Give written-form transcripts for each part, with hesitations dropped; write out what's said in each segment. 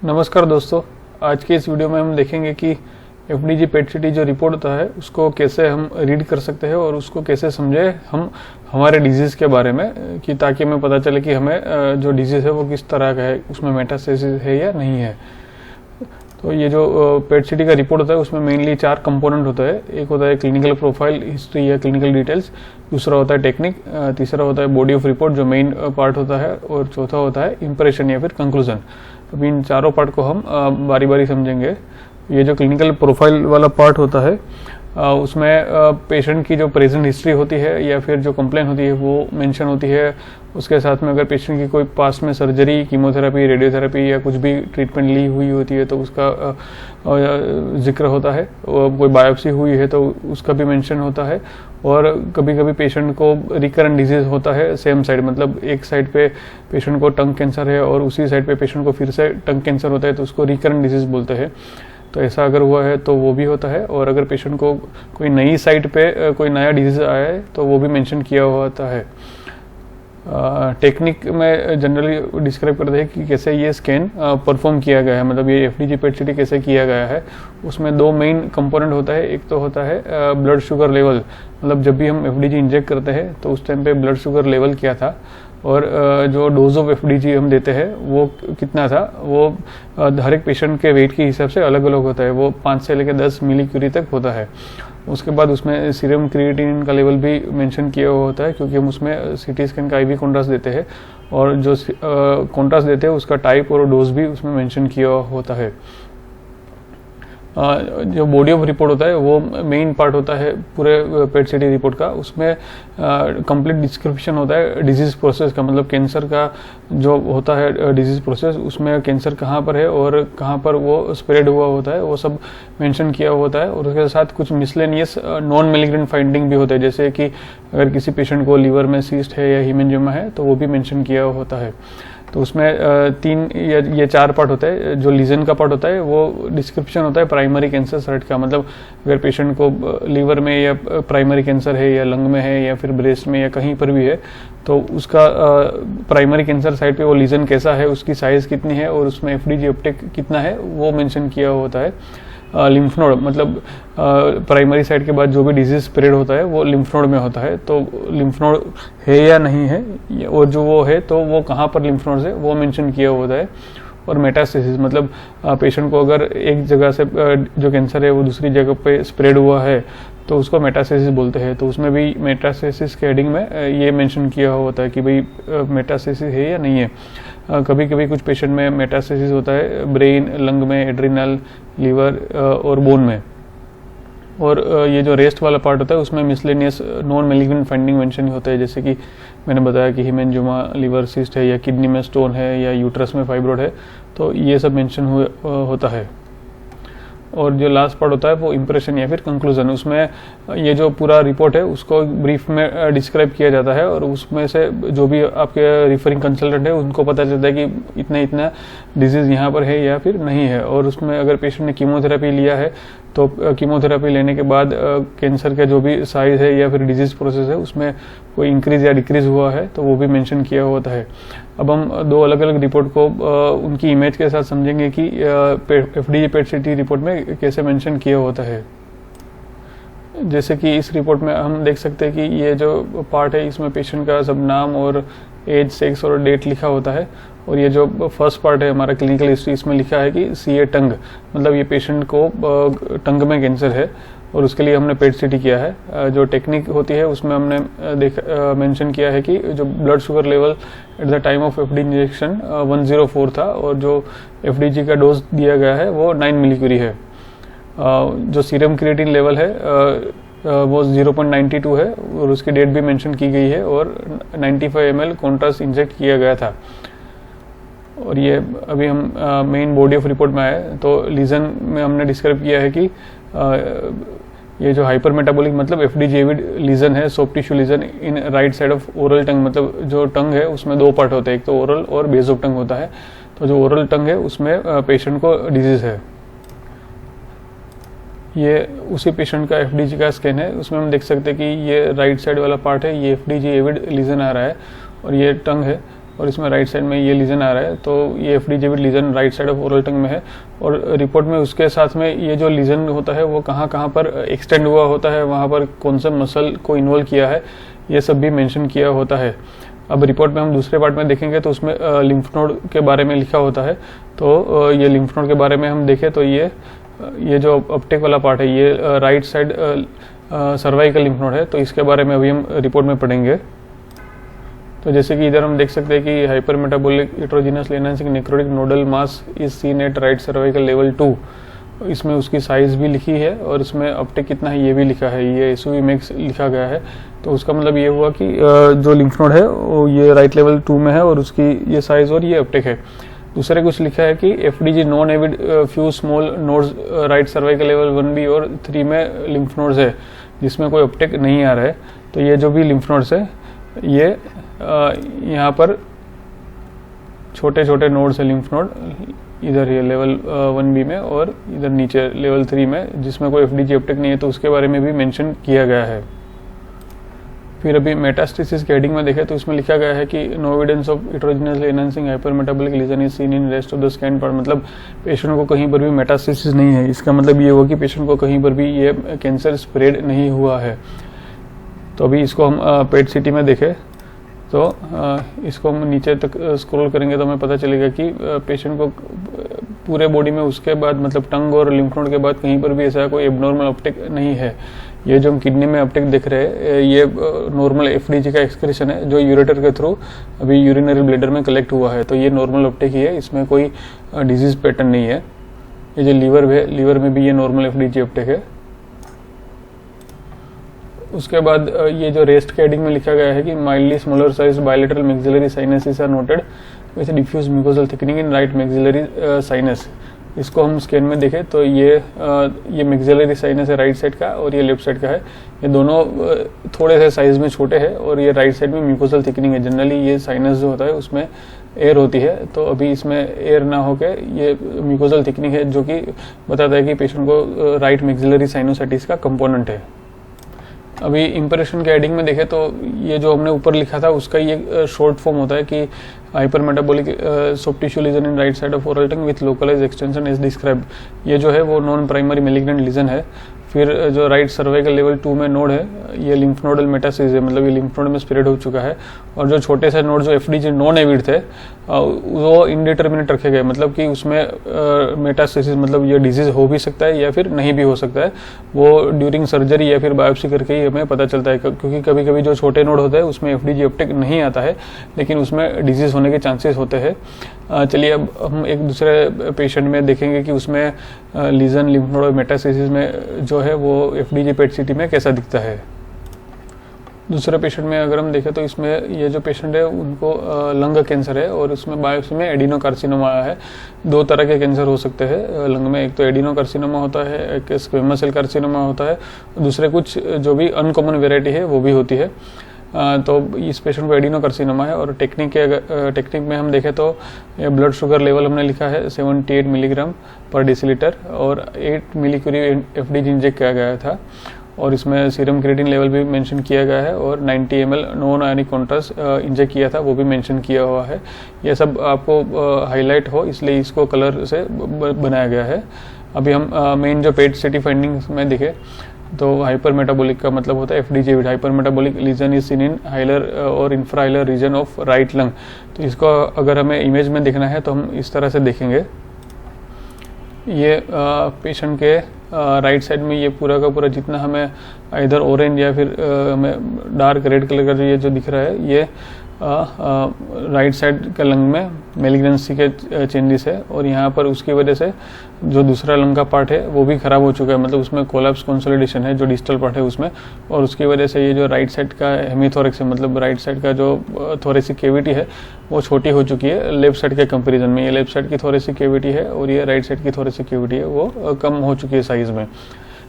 नमस्कार दोस्तों, आज के इस वीडियो में हम देखेंगे कि एफडीजी पेट सीटी जो रिपोर्ट होता है उसको कैसे हम रीड कर सकते हैं और उसको कैसे समझे हम हमारे डिजीज़ के बारे में, कि ताकि हमें पता चले कि हमें जो डिजीज़ है वो किस तरह का है, उसमें मेटास्टेसिस है या नहीं है। तो ये जो पेट सीटी का रिपोर्ट होता है उसमें मेनली 4 कंपोनेंट होता है। एक होता है क्लिनिकल प्रोफाइल, हिस्ट्री या क्लिनिकल डिटेल्स, दूसरा होता है टेक्निक, तीसरा होता है बॉडी ऑफ रिपोर्ट जो मेन पार्ट होता है, और चौथा होता है इंप्रेशन या फिर कंक्लूजन। अब इन चारों पार्ट को हम बारी बारी समझेंगे। ये जो क्लिनिकल प्रोफाइल वाला पार्ट होता है उसमें पेशेंट की जो प्रेजेंट हिस्ट्री होती है या फिर जो कंप्लेन होती है वो मेंशन होती है। उसके साथ में अगर पेशेंट की कोई पास्ट में सर्जरी, कीमोथेरेपी, रेडियोथेरेपी या कुछ भी ट्रीटमेंट ली हुई होती है तो उसका जिक्र होता है। कोई बायोप्सी हुई है तो उसका भी मेंशन होता है। और कभी कभी पेशेंट को रिकरेंट डिजीज होता है सेम साइड, मतलब एक साइड पे पेशेंट को टंग कैंसर है और उसी साइड पे पेशेंट को फिर से टंग कैंसर होता है तो उसको रिकरेंट डिजीज बोलते हैं। तो ऐसा अगर हुआ है तो वो भी होता है। और अगर पेशेंट को कोई नई साइट पे कोई नया डिजीज आया है तो वो भी मेंशन किया हुआ होता है। टेक्निक में जनरली डिस्क्राइब करते हैं कि कैसे ये स्कैन परफॉर्म किया गया है, मतलब ये एफडीजी पेट सीटी कैसे किया गया है। उसमें 2 मेन कंपोनेंट होता है। एक तो होता है ब्लड शुगर लेवल, मतलब जब भी हम एफडीजी इंजेक्ट करते हैं तो उस टाइम पे ब्लड शुगर लेवल क्या था और जो डोज ऑफ एफडीजी हम देते हैं वो कितना था, वो हर एक पेशेंट के वेट के हिसाब से अलग अलग होता है। वो 5 से लेकर 10 मिलीक्यूरी तक होता है। उसके बाद उसमें सीरम क्रिएटिनिन का लेवल भी मेंशन किया हुआ होता है, क्योंकि हम उसमें सीटी स्कैन का आईवी कॉन्ट्रास्ट देते हैं और जो कॉन्ट्रास्ट देते हैं उसका टाइप और डोज भी उसमें मेंशन किया होता है। जो बॉडी ऑफ रिपोर्ट होता है वो मेन पार्ट होता है पूरे पेट सीटी रिपोर्ट का। उसमें कंप्लीट डिस्क्रिप्शन होता है डिजीज प्रोसेस का, मतलब कैंसर का जो होता है डिजीज प्रोसेस, उसमें कैंसर कहाँ पर है और कहाँ पर वो स्प्रेड हुआ होता है वो सब मेंशन किया होता है। और उसके साथ कुछ मिसलेनियस नॉन मैलिग्नेंट फाइंडिंग भी होते हैं, जैसे कि अगर किसी पेशेंट को लीवर में सीस्ट है या हीमेंजियोमा है तो वो भी मेंशन किया होता है। तो उसमें 3 या ये 4 पार्ट होता है। जो लीजन का पार्ट होता है वो डिस्क्रिप्शन होता है प्राइमरी कैंसर साइट का, मतलब अगर पेशेंट को लीवर में या प्राइमरी कैंसर है या लंग में है या फिर ब्रेस्ट में या कहीं पर भी है तो उसका प्राइमरी कैंसर साइट पे वो लीजन कैसा है, उसकी साइज कितनी है और उसमें एफडीजी अपटेक कितना है वो मेंशन किया होता है। लिम्फ नोड, मतलब प्राइमरी साइट के बाद जो भी डिजीज स्प्रेड होता है वो लिम्फ नोड में होता है, तो लिम्फ नोड है या नहीं है, और जो वो है तो वो कहाँ पर लिम्फ नोड है वो मेंशन किया होता है। और मेटास्टेसिस, मतलब पेशेंट को अगर एक जगह से जो कैंसर है वो दूसरी जगह पे स्प्रेड हुआ है तो उसको मेटास्टेसिस बोलते हैं। तो उसमें भी मेटास्टेसिस के हेडिंग में ये मेंशन किया हुआ होता है कि भाई मेटास्टेसिस है या नहीं है। कभी कभी कुछ पेशेंट में मेटास्टेसिस होता है ब्रेन, लंग में, एड्रिनल, लीवर और बोन में। और ये जो रेस्ट वाला पार्ट होता है उसमें miscellaneous non malignant finding mention होता है, जैसे कि मैंने बताया कि हीमेंजियोमा, लीवर सिस्ट है या किडनी में स्टोन है या यूट्रस में फाइब्रोड है, तो ये सब मेंशन होता है। और जो लास्ट पार्ट होता है वो इंप्रेशन या फिर कंक्लूजन, उसमें ये जो पूरा रिपोर्ट है उसको ब्रीफ में डिस्क्राइब किया जाता है और उसमें से जो भी आपके रिफरिंग कंसल्टेंट है उनको पता चलता है कि इतना इतना डिजीज यहाँ पर है या फिर नहीं है। और उसमें अगर पेशेंट ने कीमोथेरेपी लिया है तो कीमोथेरेपी लेने के बाद कैंसर का जो भी साइज है या फिर डिजीज प्रोसेस है उसमें कोई इंक्रीज या डिक्रीज हुआ है तो वो भी मेंशन किया होता है। अब हम 2 अलग अलग रिपोर्ट को उनकी इमेज के साथ समझेंगे कि एफडीजी पेट सीटी रिपोर्ट में कैसे मेंशन किया होता है। जैसे कि इस रिपोर्ट में हम देख सकते हैं कि ये जो पार्ट है इसमें पेशेंट का सब नाम और एज, सेक्स और डेट लिखा होता है। और ये जो फर्स्ट पार्ट है हमारा क्लिनिकल हिस्ट्री, इसमें लिखा है कि सीए टंग, मतलब ये पेशेंट को टंग में कैंसर है और उसके लिए हमने पेट सीटी किया है। जो टेक्निक होती है उसमें हमने मेंशन किया है कि जो blood sugar level at the time of FD injection 104 था और जो एफडीजी का डोज दिया गया है वो 9 मिलीक्यूरी है। जो सीरम क्रिएटिन लेवल है वो 0.92 है और उसकी डेट भी मेंशन की गई है और 95 ml कॉन्ट्रास्ट इंजेक्ट किया गया था। और ये अभी हम मेन बॉडी ऑफ रिपोर्ट में आए तो लीजन में हमने डिस्क्राइब किया है कि ये जो हाइपर मेटाबॉलिक, मतलब एफडीजी एविड लीजन है, soft tissue lesion in right side of oral tongue, मतलब जो टंग है उसमें 2 पार्ट होते हैं, एक तो ओरल और बेस ऑफ टंग होता है। तो जो ओरल टंग है उसमें पेशेंट को डिजीज है। ये उसी पेशेंट का एफडीजी का स्कैन है, उसमें हम देख सकते हैं कि ये राइट साइड वाला पार्ट है, ये एफडीजी एविड लीजन आ रहा है और ये टंग है। और इसमें राइट साइड में ये लीजन आ रहा है, तो ये FD-JB lesion right side of oral tongue में है। और रिपोर्ट में उसके साथ में ये जो लीजन होता है वो कहाँ कहाँ पर एक्सटेंड हुआ होता है, वहाँ पर कौन सा मसल को इन्वॉल्व किया है, ये सब भी मेंशन किया होता है। अब रिपोर्ट में हम दूसरे पार्ट में देखेंगे तो उसमें लिम्फ नोड के बारे में लिखा होता है। तो ये लिम्फ नोड के बारे में हम देखें तो ये जो अपटेक वाला पार्ट है ये right side cervical lymph node है, तो इसके बारे में अभी हम रिपोर्ट में पढ़ेंगे। तो जैसे कि इधर हम देख सकते हैं कि hyper metabolic heterogeneous enhancing necrotic nodal mass is seen at right cervical level 2। इसमें उसकी साइज भी लिखी है और इसमें अपटेक कितना है ये भी लिखा है, ये SUV मैक्स लिखा गया है। तो उसका मतलब ये हुआ कि जो लिम्फ नोड है वो ये राइट लेवल 2 में है और उसकी ये साइज और ये अपटेक है। दूसरे कुछ लिखा है कि FDG non Avid few small nodes right cervical level 1B और 3 में लिम्फ नोड्स है जिसमें कोई अपटेक नहीं आ रहा है। तो ये जो भी लिम्फ नोड्स है ये यहाँ पर छोटे छोटे नोड्स है लिम्फ नोड, इधर ये लेवल 1B में और इधर नीचे लेवल 3 में जिसमें कोई FDG अपटेक नहीं है, तो उसके बारे में भी मेंशन किया गया है। फिर अभी मेटास्टेसिस के हेडिंग में देखें तो इसमें लिखा गया है कि no evidence of heterogeneously enhancing hypermetabolic lesion is seen in rest of the scan part. मतलब पेशेंट को कहीं पर भी मेटास्टेसिस नहीं है, इसका मतलब ये हुआ कि पेशेंट को कहीं पर भी ये कैंसर स्प्रेड नहीं हुआ है। तो अभी इसको हम पेट CT में देखें तो इसको हम नीचे तक स्क्रॉल करेंगे तो हमें पता चलेगा कि पेशेंट को पूरे बॉडी में उसके बाद मतलब टंग और लिम्फ नोड के बाद कहीं पर भी ऐसा कोई एबनॉर्मल अपटेक नहीं है। ये जो हम किडनी में अपटेक देख रहे हैं ये नॉर्मल FDG का एक्सक्रीशन है जो यूरेटर के थ्रू अभी यूरिनरी ब्लैडर में कलेक्ट हुआ है, तो ये नॉर्मल अपटेक ही है, इसमें कोई डिजीज पैटर्न नहीं है। ये जो लीवर है, लीवर में भी ये नॉर्मल FDG अपटेक है। उसके बाद ये जो रेस्ट के हेडिंग में लिखा गया है कि mildly smaller size bilateral maxillary sinuses are noted with diffuse mucosal thickening in right maxillary sinus. इसको हम स्कैन में देखें तो ये मैक्सिलरी साइनस है राइट साइड का और ये लेफ्ट साइड का है। ये दोनों थोड़े से साइज में छोटे हैं और ये राइट साइड में म्यूकोसल थिकनिंग है। जनरली ये साइनस जो होता है उसमें एयर होती है, तो अभी इसमें एयर ना होके ये म्यूकोसल थिकनिंग है जो कि बताता है कि पेशेंट को राइट मैक्सिलरी साइनोसाइटिस का कंपोनेंट है। अभी इंप्रेशन के हेडिंग में देखें तो ये जो हमने ऊपर लिखा था उसका ये शॉर्ट फॉर्म होता है कि hypermetabolic soft tissue lesion in right side of oral tongue with localise extension is describe. ये जो है वो नॉन प्राइमरी मैलिग्नेंट लीजन है। फिर जो राइट सर्वाइकल लेवल 2 में नोड है ये लिम्फ नोडल मेटासिस है, मतलब ये लिम्फ नोड में स्प्रेड हो चुका है। और जो छोटे से नोड जो FDG नॉन एविड थे वो इंडिटर्मिनेट रखे गए, मतलब कि उसमें मेटासिस मतलब ये डिजीज हो भी सकता है या फिर नहीं भी हो सकता है। वो ड्यूरिंग सर्जरी या फिर बायोप्सी करके ही हमें पता चलता है, क्योंकि कभी कभी जो छोटे नोड होते हैं उसमें FDG अपटेक नहीं आता है लेकिन उसमें डिजीज होने के चांसेस होते हैं। चलिए अब हम एक दूसरे पेशेंट में देखेंगे कि उसमें लीजन लिम्फ नोड और मेटास्टेसिस में जो है वो FDG पेट CT में कैसा दिखता है। दूसरे पेशेंट में अगर हम देखें तो इसमें ये जो पेशेंट है उनको लंग कैंसर है और उसमें बायोप्सी में एडिनोकार्सिनोमा आया है। 2 तरह के कैंसर हो सकते हैं लंग में, एक तो एडिनोकार्सिनोमा होता है, एक स्क्वेमस सेल कार्सिनोमा होता है, दूसरे कुछ जो भी अनकॉमन वेराइटी है वो भी होती है। तो इस पेशेंट को एडिनोकार्सिनोमा है। और टेक्निक में हम देखें तो ब्लड शुगर लेवल हमने लिखा है 78 मिलीग्राम पर डेसीलीटर और 8 मिलीक्यूरी FDG इंजेक्ट किया गया था। और इसमें सीरम क्रिएटिन लेवल भी मेंशन किया गया है और 90 ml non ionic contrast inject किया था, वो भी मेंशन किया हुआ है। ये सब आपको हाईलाइट हो इसलिए इसको कलर से बनाया गया है। अभी हम मेन जो पेट CT फाइंडिंग्स में देखें तो हाइपर मेटाबॉलिक का मतलब होता है FDG hyper metabolic lesion is seen in hilar और infrahilar region of right lung. तो इसको अगर हमें इमेज में देखना है तो हम इस तरह से देखेंगे। ये पेशेंट के राइट साइड में ये पूरा का पूरा जितना हमें इधर ऑरेंज या फिर हमें डार्क रेड कलर का ये जो दिख रहा है ये राइट साइड का लंग में मेलिग्नेंसी के चेंजेस है और यहाँ पर उसकी वजह से जो दूसरा लंग का पार्ट है वो भी खराब हो चुका है, मतलब उसमें कोलैप्स कंसोलिडेशन है जो डिस्टल पार्ट है उसमें। और उसकी वजह से ये जो राइट साइड का हेमीथोरेक्स है, मतलब राइट साइड का जो थोरेसिक कैविटी है वो छोटी हो चुकी है लेफ्ट साइड के कंपेरिजन में। ये लेफ्ट साइड की थोरेसिक कैविटी है और ये राइट साइड की थोरेसिक कैविटी है वो कम हो चुकी है साइज में।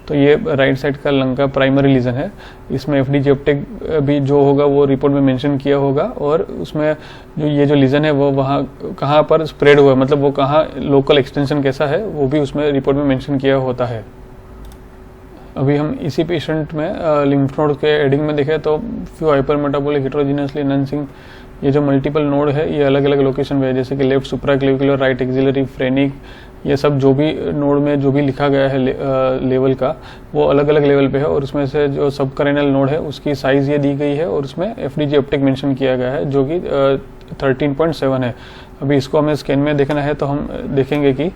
तो ये राइट साइड का लंग का प्राइमरी लीजन है। इसमें FDG अपटेक भी जो होगा वो रिपोर्ट में मेंशन किया होगा और उसमें जो ये जो लीजन है वो वहाँ कहाँ पर स्प्रेड हुआ है, मतलब वो कहाँ लोकल एक्सटेंशन कैसा है वो भी उसमें रिपोर्ट में मेंशन किया होता है। अभी हम इसी पेशेंट में लिम्फ नोड के हेडिंग में देखें तो फ्यू हाइपर मेटाबॉलिक हेटेरोजेनसली एनहांसिंग ये जो मल्टीपल नोड है ये अलग अलग लोकेशन पे है, जैसे कि left supraclavicular, right axillary, phrenic, ये सब जो भी नोड में जो भी लिखा गया है लेवल का वो अलग अलग लेवल पे है। और उसमें से जो सबकरेनल नोड है उसकी साइज़ ये दी गई है और उसमें FDG अपटेक मेंशन किया गया है जो कि 13.7 है। अभी इसको हमें स्कैन में देखना है तो हम देखेंगे कि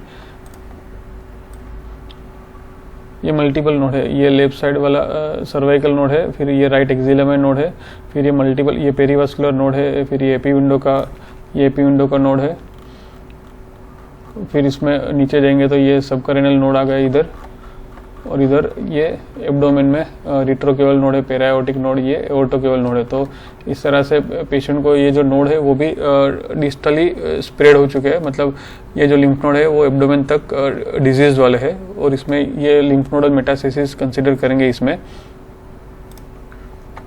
ये मल्टीपल नोड है, ये लेफ्ट साइड वाला सर्वाइकल नोड है, फिर ये राइट एक्सिलरी नोड है, फिर ये मल्टीपल ये पेरीवास्कुलर नोड है, फिर ये एपी विंडो का नोड है, फिर इसमें नीचे जाएंगे तो ये सबकरेनल नोड आ गया इधर, और इधर ये एब्डोमेन में रिट्रोकेवल नोड है, पेरायोटिक नोड, ये एओर्टोकेवल नोड है। तो इस तरह से पेशेंट को ये जो नोड है वो भी डिस्टली स्प्रेड हो चुके हैं, मतलब ये जो लिम्फ नोड है वो एब्डोमेन तक डिजीज वाले है, और इसमें ये लिम्फ नोडल मेटास्टेसिस कंसिडर करेंगे इसमें।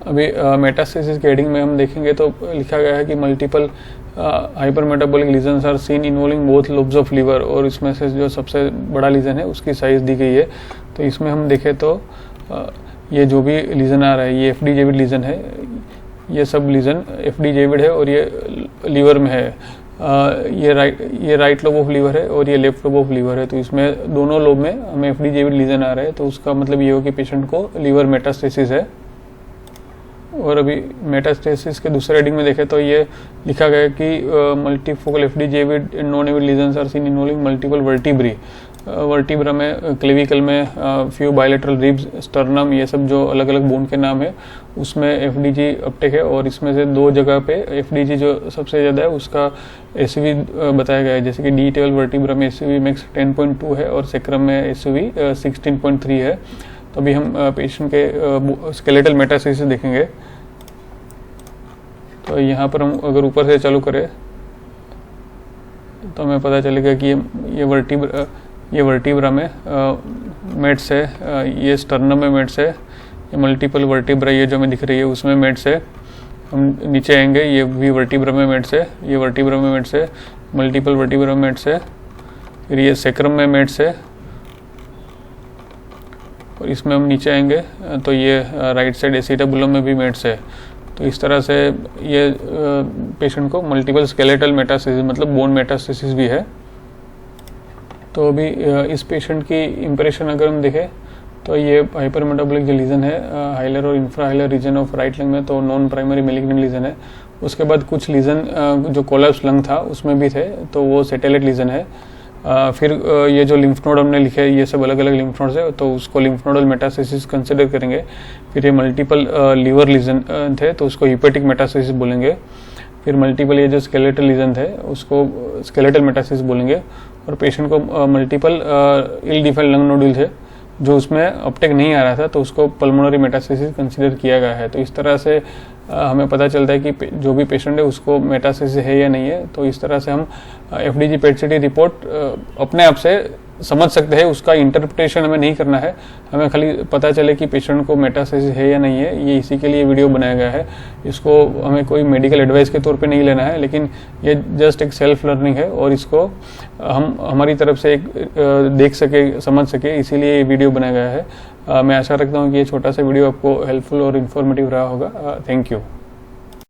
अभी मेटास्टेसिस के हेडिंग में हम देखेंगे तो लिखा गया है कि multiple hypermetabolic lesions are seen involving both lobes of liver, और इसमें से जो सबसे बड़ा लीजन है उसकी साइज दी गई है। तो इसमें हम देखें तो ये जो भी लीजन आ रहा है ये FD जेविड लीजन है, ये सब लीजन FD जेविड है और ये लीवर में है। ये राइट लोब ऑफ लीवर है और ये लेफ्ट लोब ऑफ लीवर है। तो इसमें दोनों लोब में हमें FD जेविड लीजन आ रहा है, तो उसका मतलब ये हो कि पेशेंट को लीवर मेटास्टेसिस है। और अभी मेटास्टेसिस के दूसरे हेडिंग में देखें तो ये लिखा गया है कि मल्टीफोकल FD जेविड non avid lesions are seen involving multiple vertebrae, vertebra में, क्लेविकल में, फ्यू बायलेटरल रिब्स, स्टर्नम, ये सब जो अलग अलग बोन के नाम है उसमें FDG अपटेक है। और इसमें से दो जगह पे FDG जो सबसे ज़्यादा है उसका ACV बताया गया है, जैसे कि डी टेबल वर्टिब्रा में ACV मैक्स 10.2 है और सेक्रम में ACV 16.3 है। तो अभी हम पेशेंट के स्केलेटल मेटास्टेसिस देखेंगे। तो यहाँ पर हम अगर ऊपर से चालू करें तो हमें पता चलेगा कि ये वर्टिब्रा में मेट्स है, ये स्टर्नम में मेट्स है, ये मल्टीपल वर्टिब्रा ये जो हमें दिख रही है उसमें मेट्स है। हम नीचे आएंगे, ये भी वर्टिब्रा में मेट्स है, ये वर्टिब्रा में मेट्स है, मल्टीपल वर्टिब्रा में मेट्स है, फिर ये सेक्रम में मेट्स है, और इसमें हम नीचे आएंगे तो ये राइट साइड एसिटाबुलम में भी मेट्स है। तो इस तरह से ये पेशेंट को मल्टीपल स्केलेटल मेटास्टेसिस मतलब बोन मेटास्टेसिस भी है। तो अभी इस पेशेंट की इम्प्रेशन अगर हम देखें तो ये हाइपरमेटाबॉलिक जो लीजन है हाइलर और infrahilar region of right lung में, तो नॉन प्राइमरी मैलिग्नेंट लीजन है। उसके बाद कुछ लीजन जो कोलैप्स लंग था उसमें भी थे, तो वो सैटेलाइट लीजन है। फिर ये जो लिम्फ नोड हमने लिखे ये सब अलग अलग लिम्फ नोड्स है, तो उसको लिम्फ नोडल मेटास्टेसिस कंसिडर करेंगे। फिर ये मल्टीपल लीवर लीजन थे तो उसको हिपेटिक मेटास्टेसिस बोलेंगे। फिर मल्टीपल ये जो स्केलेटल लीजन थे उसको स्केलेटल मेटास्टेसिस बोलेंगे। और पेशेंट को मल्टीपल इल डिफाइंड लंग नोडुल थे जो उसमें अपटेक नहीं आ रहा था, तो उसको पल्मोनरी मेटास्टेसिस कंसिडर किया गया है। तो इस तरह से हमें पता चलता है कि जो भी पेशेंट है उसको मेटास्टेसिस है या नहीं है। तो इस तरह से हम FDG PET-CT रिपोर्ट अपने आप से समझ सकते हैं, उसका इंटरप्रिटेशन हमें नहीं करना है, हमें खाली पता चले कि पेशेंट को मेटास्टेसिस है या नहीं है। ये इसी के लिए वीडियो बनाया गया है, इसको हमें कोई मेडिकल एडवाइस के तौर पे नहीं लेना है, लेकिन ये जस्ट एक सेल्फ लर्निंग है और इसको हम हमारी तरफ से एक देख सके, समझ सके, इसीलिए ये वीडियो बनाया गया है। मैं आशा रखता हूँ कि ये छोटा सा वीडियो आपको हेल्पफुल और इन्फॉर्मेटिव रहा होगा। Thank you.